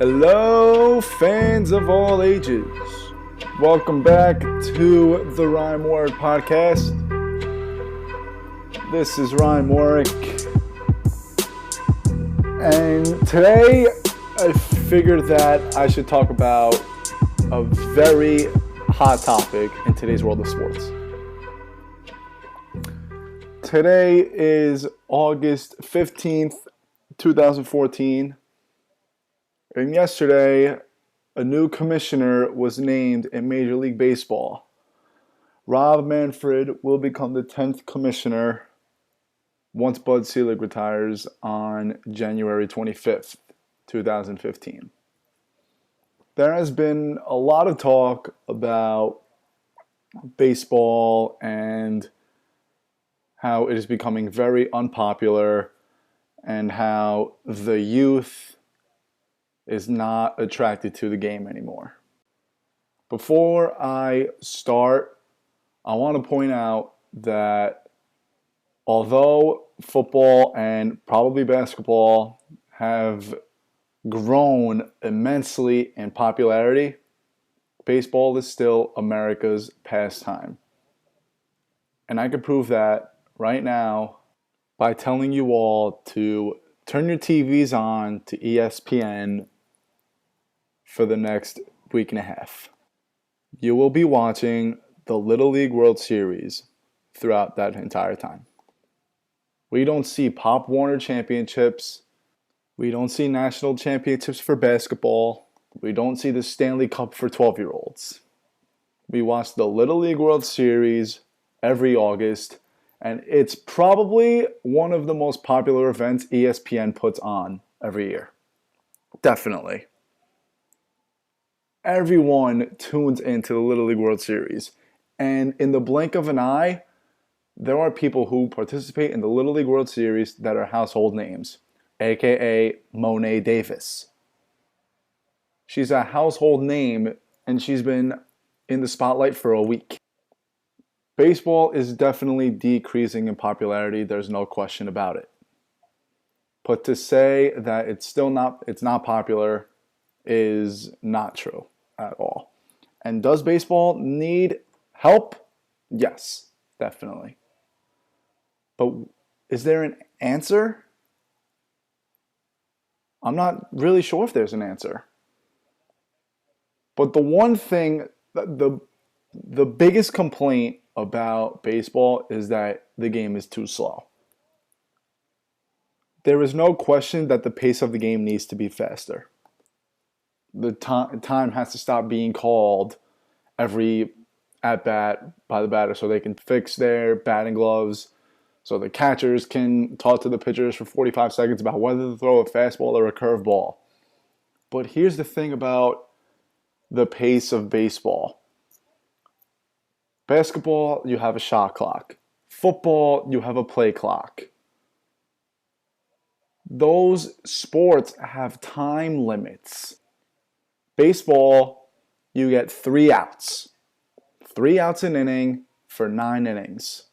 Hello, fans of all ages. Welcome back to the Morik podcast. This is Morik. And today I figured that I should talk about a very hot topic in today's world of sports. Today is August 15th, 2014. And yesterday, a new commissioner was named in Major League Baseball. Manfred will become the 10th commissioner once Bud Selig retires on January 25th, 2015. There has been a lot of talk about baseball and how it is becoming very unpopular and how the youth is not attracted to the game anymore. Before I start, I want to point out that although football and probably basketball have grown immensely in popularity, baseball is still America's pastime. And I can prove that right now by telling you all to turn your TVs on to ESPN for the next week and a half. You will be watching the Little League World Series throughout that entire time. We don't see Pop Warner championships. We don't see national championships for basketball. We don't see the Stanley Cup for 12-year-olds. We watch the Little League World Series every August, and it's probably one of the most popular events ESPN puts on every year. Definitely. Everyone tunes into the Little League World Series. And in the blink of an eye, there are people who participate in the Little League World Series that are household names, a.k.a. Monet Davis. She's a household name, and she's been in the spotlight for a week. Baseball is definitely decreasing in popularity. There's no question about it. But to say that it's not popular is not true at all. And does baseball need help? Yes, definitely. But is there an answer? I'm not really sure if there's an answer. But the one thing, the biggest complaint about baseball is that the game is too slow. There is no question that the pace of the game needs to be faster. The time has to stop being called every at-bat by the batter so they can fix their batting gloves, so the catchers can talk to the pitchers for 45 seconds about whether to throw a fastball or a curveball. But here's the thing about the pace of baseball. Basketball, you have a shot clock. Football, you have a play clock. Those sports have time limits. Baseball, you get 3 outs. 3 outs an inning for 9 innings.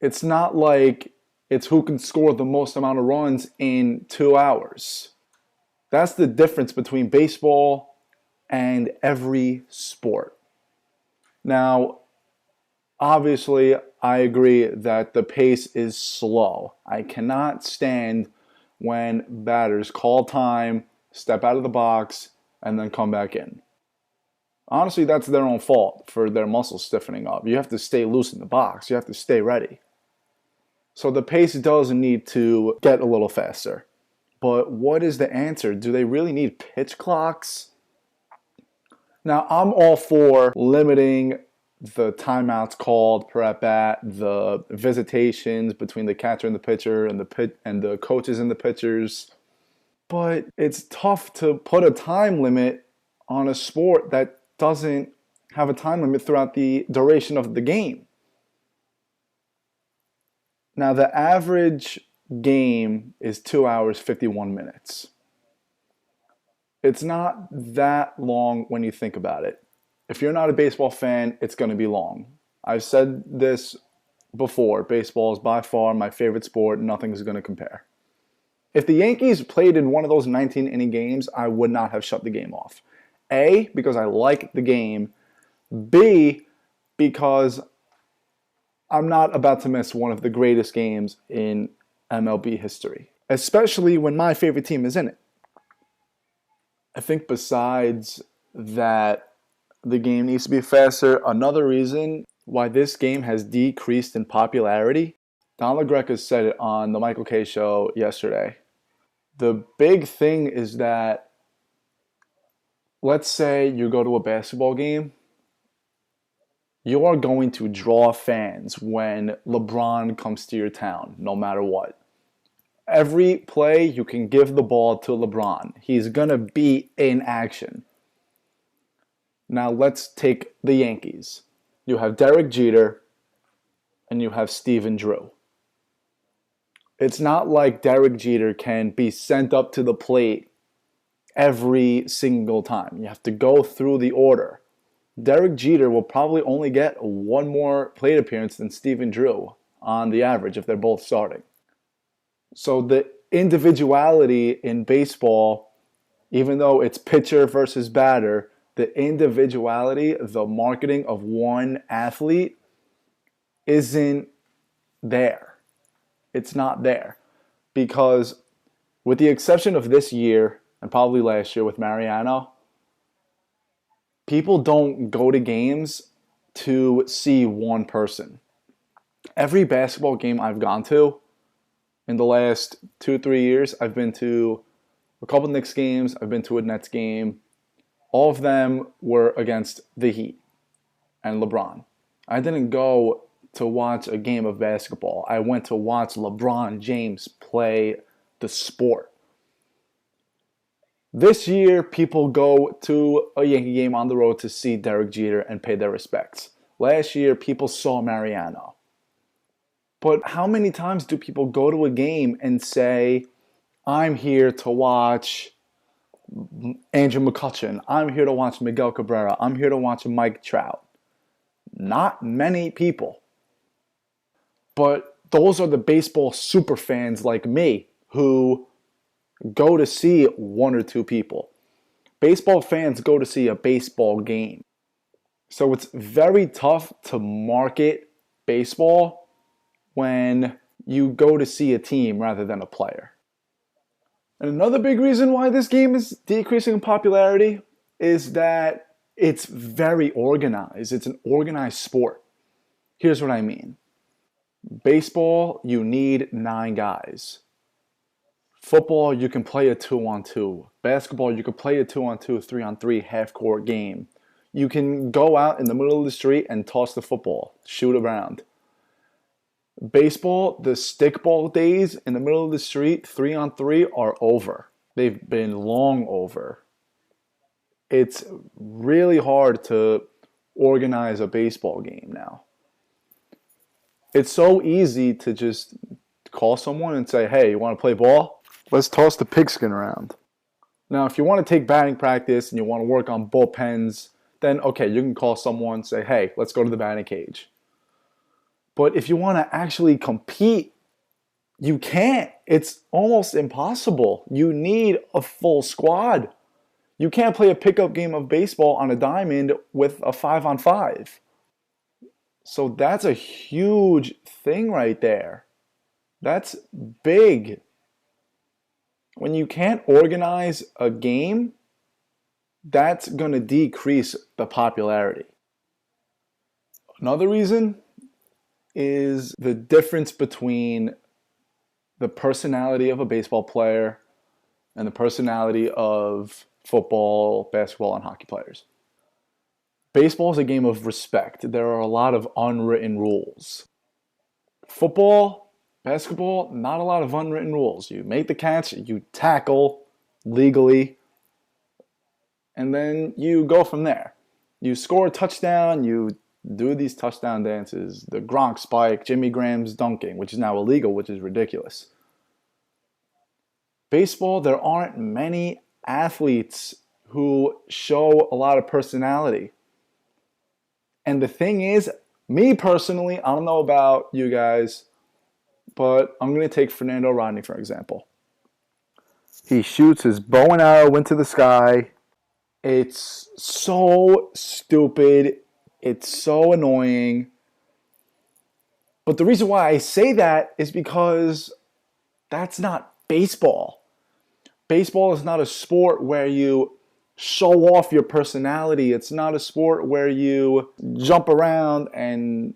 It's not like it's who can score the most amount of runs in 2 hours. That's the difference between baseball and every sport. Now, obviously, I agree that the pace is slow. I cannot stand when batters call time, step out of the box, and then come back in. Honestly, that's their own fault for their muscles stiffening up. You have to stay loose in the box. You have to stay ready. So the pace does need to get a little faster. But what is the answer? Do they really need pitch clocks? Now, I'm all for limiting the timeouts called per at bat, the visitations between the catcher and the pitcher, and the coaches and the pitchers. But it's tough to put a time limit on a sport that doesn't have a time limit throughout the duration of the game. Now, the average game is 2 hours, 51 minutes. It's not that long when you think about it. If you're not a baseball fan, it's going to be long. I've said this before. Baseball is by far my favorite sport. Nothing's going to compare. If the Yankees played in one of those 19-inning games, I would not have shut the game off. A, because I like the game. B, because I'm not about to miss one of the greatest games in MLB history, especially when my favorite team is in it. I think besides that the game needs to be faster, another reason why this game has decreased in popularity, Don LaGreca said it on the Michael Kay show yesterday. The big thing is that, let's say you go to a basketball game, you are going to draw fans when LeBron comes to your town, no matter what. Every play, you can give the ball to LeBron. He's going to be in action. Now let's take the Yankees. You have Derek Jeter and you have Steven Drew. It's not like Derek Jeter can be sent up to the plate every single time. You have to go through the order. Derek Jeter will probably only get one more plate appearance than Steven Drew on the average if they're both starting. So the individuality in baseball, even though it's pitcher versus batter, the individuality, the marketing of one athlete isn't there. It's not there. Because with the exception of this year and probably last year with Mariano, people don't go to games to see one person. Every basketball game I've gone to in the last 2-3 years, I've been to a couple Knicks games, I've been to a Nets game. All of them were against the Heat and LeBron. I didn't go to watch a game of basketball. I went to watch LeBron James play the sport. This year, people go to a Yankee game on the road to see Derek Jeter and pay their respects. Last year, people saw Mariano. But how many times do people go to a game and say, I'm here to watch Andrew McCutchen, I'm here to watch Miguel Cabrera, I'm here to watch Mike Trout? Not many people. But those are the baseball super fans like me who go to see one or two people. Baseball fans go to see a baseball game. So it's very tough to market baseball when you go to see a team rather than a player. And another big reason why this game is decreasing in popularity is that it's very organized. It's an organized sport. Here's what I mean. Baseball, you need 9 guys. Football, you can play a 2-on-2. Basketball, you can play a 2-on-2, 3-on-3 half-court game. You can go out in the middle of the street and toss the football, shoot around. Baseball, the stickball days in the middle of the street, 3-on-3 are over. They've been long over. It's really hard to organize a baseball game now. It's so easy to just call someone and say, hey, you want to play ball? Let's toss the pigskin around. Now, if you want to take batting practice and you want to work on bullpens, then okay, you can call someone and say, hey, let's go to the batting cage. But if you want to actually compete, you can't. It's almost impossible. You need a full squad. You can't play a pickup game of baseball on a diamond with a 5-on-5. So that's a huge thing right there. That's big. When you can't organize a game, that's going to decrease the popularity. Another reason is the difference between the personality of a baseball player and the personality of football, basketball, and hockey players. Baseball is a game of respect. There are a lot of unwritten rules. Football, basketball, not a lot of unwritten rules. You make the catch, you tackle legally, and then you go from there. You score a touchdown, you do these touchdown dances, the Gronk spike, Jimmy Graham's dunking, which is now illegal, which is ridiculous. Baseball, there aren't many athletes who show a lot of personality. And the thing is, me personally, I don't know about you guys, but I'm going to take Fernando Rodney for example. He shoots his bow and arrow into the sky. It's so stupid. It's so annoying. But the reason why I say that is because that's not baseball. Baseball is not a sport where you show off your personality. It's not a sport where you jump around and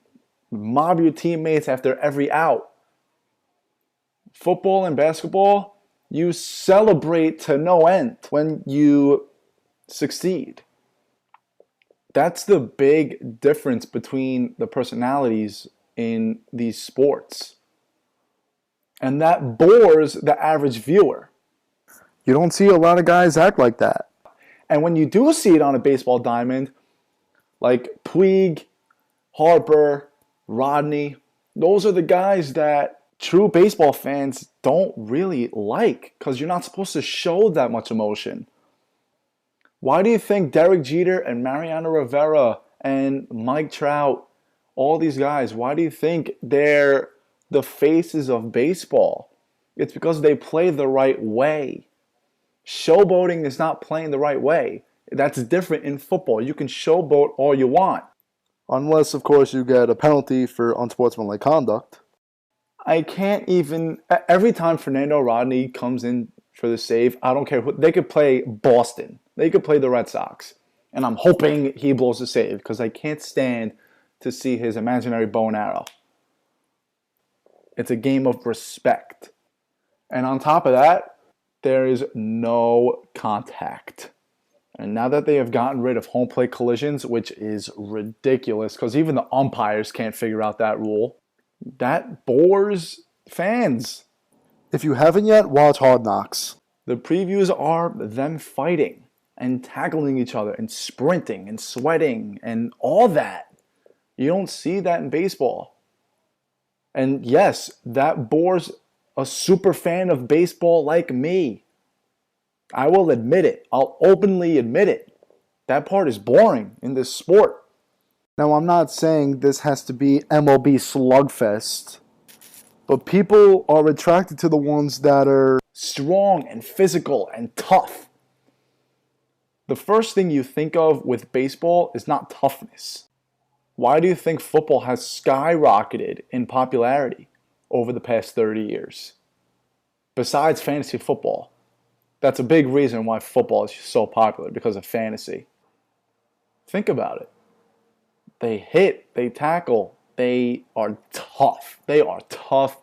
mob your teammates after every out. Football and basketball, you celebrate to no end when you succeed. That's the big difference between the personalities in these sports. And that bores the average viewer. You don't see a lot of guys act like that. And when you do see it on a baseball diamond, like Puig, Harper, Rodney, those are the guys that true baseball fans don't really like because you're not supposed to show that much emotion. Why do you think Derek Jeter and Mariano Rivera and Mike Trout, all these guys, why do you think they're the faces of baseball? It's because they play the right way. Showboating is not playing the right way. That's different in football. You can showboat all you want. Unless, of course, you get a penalty for unsportsmanlike conduct. I can't even... Every time Fernando Rodney comes in for the save, I don't care who... They could play Boston. They could play the Red Sox. And I'm hoping he blows the save because I can't stand to see his imaginary bow and arrow. It's a game of respect. And on top of that, there is no contact. And now that they have gotten rid of home plate collisions, which is ridiculous because even the umpires can't figure out that rule, that bores fans. If you haven't yet, watch Hard Knocks. The previews are them fighting and tackling each other and sprinting and sweating and all that. You don't see that in baseball. And yes, that bores a super fan of baseball like me. I will admit it. I'll openly admit it. That part is boring in this sport. Now, I'm not saying this has to be MLB slugfest, but people are attracted to the ones that are strong and physical and tough. The first thing you think of with baseball is not toughness. Why do you think football has skyrocketed in popularity over the past 30 years? Besides fantasy football. That's a big reason why football is so popular, because of fantasy. Think about it. They hit, they tackle, they are tough. They are tough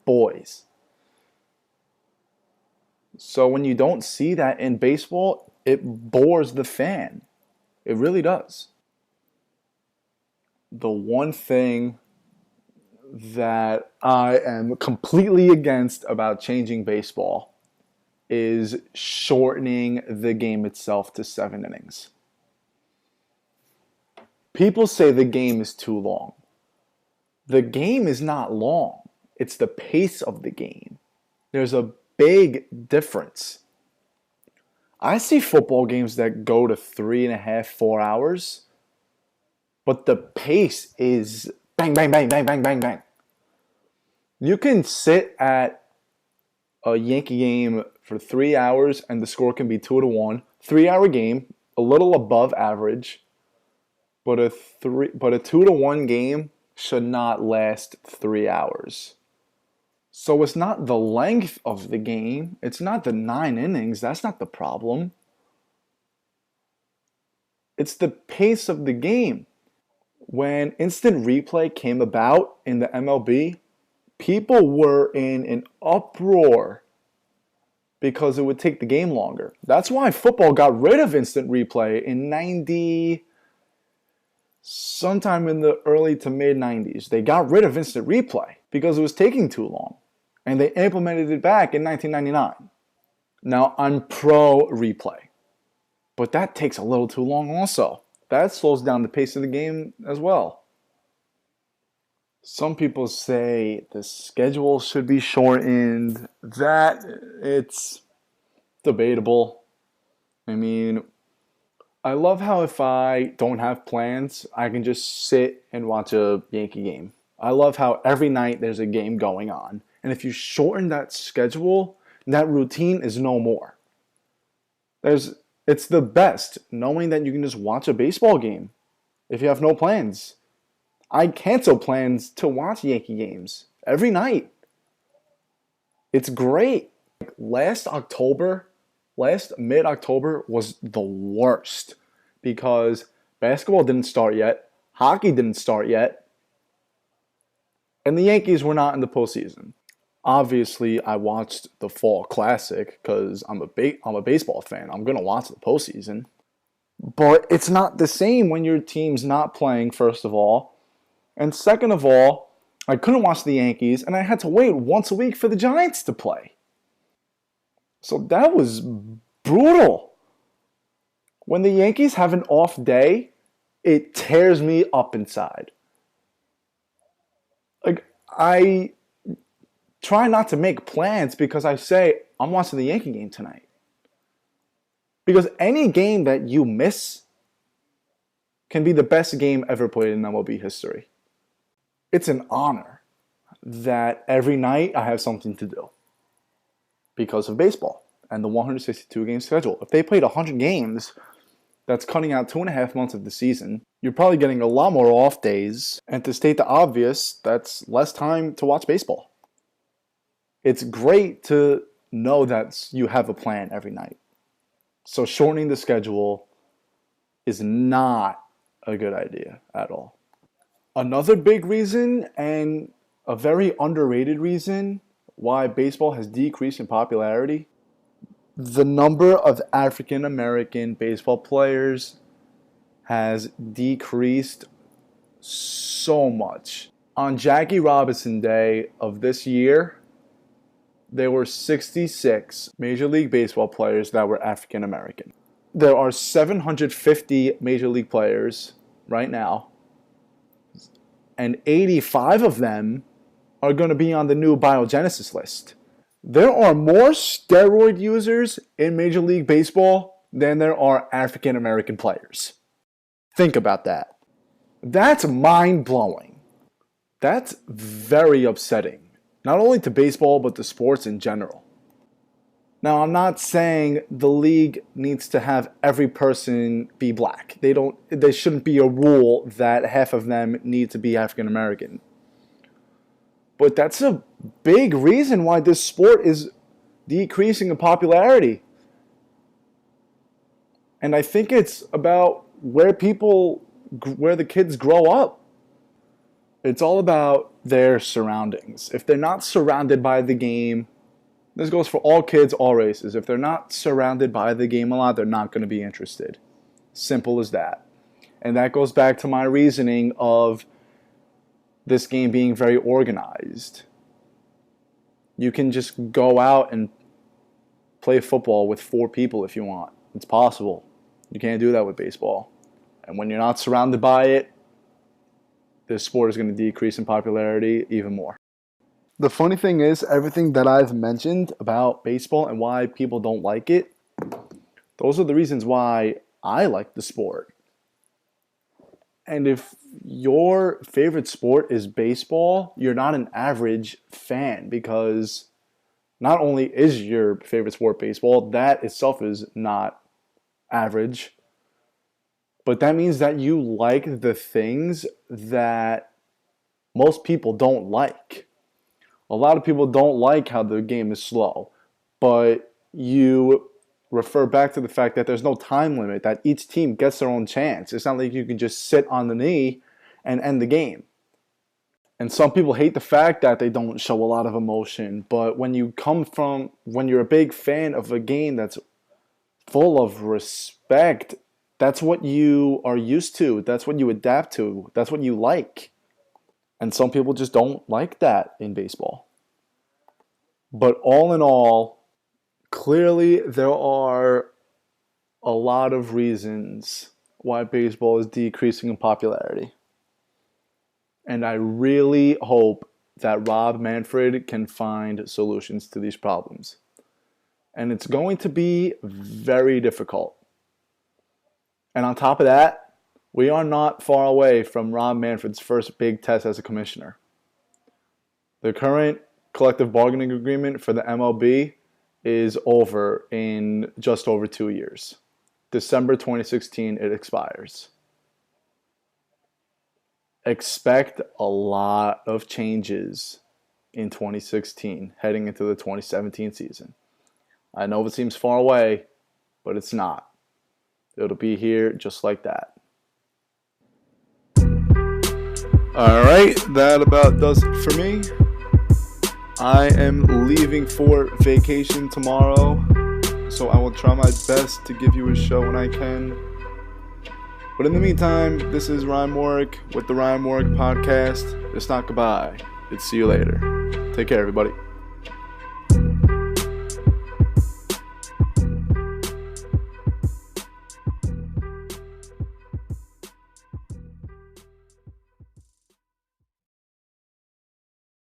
boys. So when you don't see that in baseball, it bores the fan. It really does. The one thing that I am completely against about changing baseball is shortening the game itself to 7 innings. People say the game is too long. The game is not long. It's the pace of the game. There's a big difference. I see football games that go to 3.5, 4 hours, but the pace is bang, bang, bang, bang, bang, bang, bang. You can sit at a Yankee game for 3 hours and the score can be 2-1. 3-hour game, a little above average, but a 2-1 game should not last 3 hours. So it's not the length of the game. It's not the 9 innings. That's not the problem. It's the pace of the game. When instant replay came about in the MLB, people were in an uproar because it would take the game longer. That's why football got rid of instant replay in sometime in the early to mid 90s. They got rid of instant replay because it was taking too long. And they implemented it back in 1999. Now, I'm pro replay, but that takes a little too long also. That slows down the pace of the game as well. Some people say the schedule should be shortened. That, it's debatable. I mean, I love how if I don't have plans, I can just sit and watch a Yankee game. I love how every night there's a game going on. And if you shorten that schedule, That routine is no more. It's the best knowing that you can just watch a baseball game if you have no plans. I cancel plans to watch Yankee games every night. It's great. Last mid-October was the worst because basketball didn't start yet, hockey didn't start yet, and the Yankees were not in the postseason. Obviously, I watched the Fall Classic because I'm a baseball fan. I'm going to watch the postseason. But it's not the same when your team's not playing, first of all. And second of all, I couldn't watch the Yankees, and I had to wait once a week for the Giants to play. So that was brutal. When the Yankees have an off day, it tears me up inside. Like, I try not to make plans because I say, I'm watching the Yankee game tonight. Because any game that you miss can be the best game ever played in MLB history. It's an honor that every night I have something to do because of baseball and the 162 game schedule. If they played 100 games, that's cutting out 2.5 months of the season. You're probably getting a lot more off days. And to state the obvious, that's less time to watch baseball. It's great to know that you have a plan every night. So shortening the schedule is not a good idea at all. Another big reason, and a very underrated reason, why baseball has decreased in popularity, the number of African American baseball players has decreased so much. On Jackie Robinson Day of this year, there were 66 Major League Baseball players that were African American. There are 750 Major League players right now, and 85 of them are going to be on the new biogenesis list. There are more steroid users in Major League Baseball than there are African American players. Think about that. That's mind-blowing. That's very upsetting. Not only to baseball, but to sports in general. Now, I'm not saying the league needs to have every person be black. There shouldn't be a rule that half of them need to be African American. But that's a big reason why this sport is decreasing in popularity. And I think it's about where the kids grow up. It's all about their surroundings. If they're not surrounded by the game, this goes for all kids, all races. If they're not surrounded by the game a lot, they're not going to be interested. Simple as that. And that goes back to my reasoning of this game being very organized. You can just go out and play football with 4 people if you want. It's possible. You can't do that with baseball. And when you're not surrounded by it, this sport is going to decrease in popularity even more. The funny thing is, everything that I've mentioned about baseball and why people don't like it, those are the reasons why I like the sport. And if your favorite sport is baseball, you're not an average fan, because not only is your favorite sport baseball, that itself is not average, but that means that you like the things that most people don't like. A lot of people don't like how the game is slow, but you refer back to the fact that there's no time limit, that each team gets their own chance. It's not like you can just sit on the knee and end the game. And some people hate the fact that they don't show a lot of emotion, but when you're a big fan of a game that's full of respect, that's what you are used to. That's what you adapt to. That's what you like. And some people just don't like that in baseball. But all in all, clearly there are a lot of reasons why baseball is decreasing in popularity. And I really hope that Rob Manfred can find solutions to these problems. And it's going to be very difficult. And on top of that, we are not far away from Rob Manfred's first big test as a commissioner. The current collective bargaining agreement for the MLB is over in just over 2 years. December 2016, it expires. Expect a lot of changes in 2016 heading into the 2017 season. I know it seems far away, but it's not. It'll be here just like that. All right, that about does it for me. I am leaving for vacation tomorrow, so I will try my best to give you a show when I can. But in the meantime, this is Ryan Morik with the Ryan Morik Podcast. It's not goodbye. It's see you later. Take care, everybody.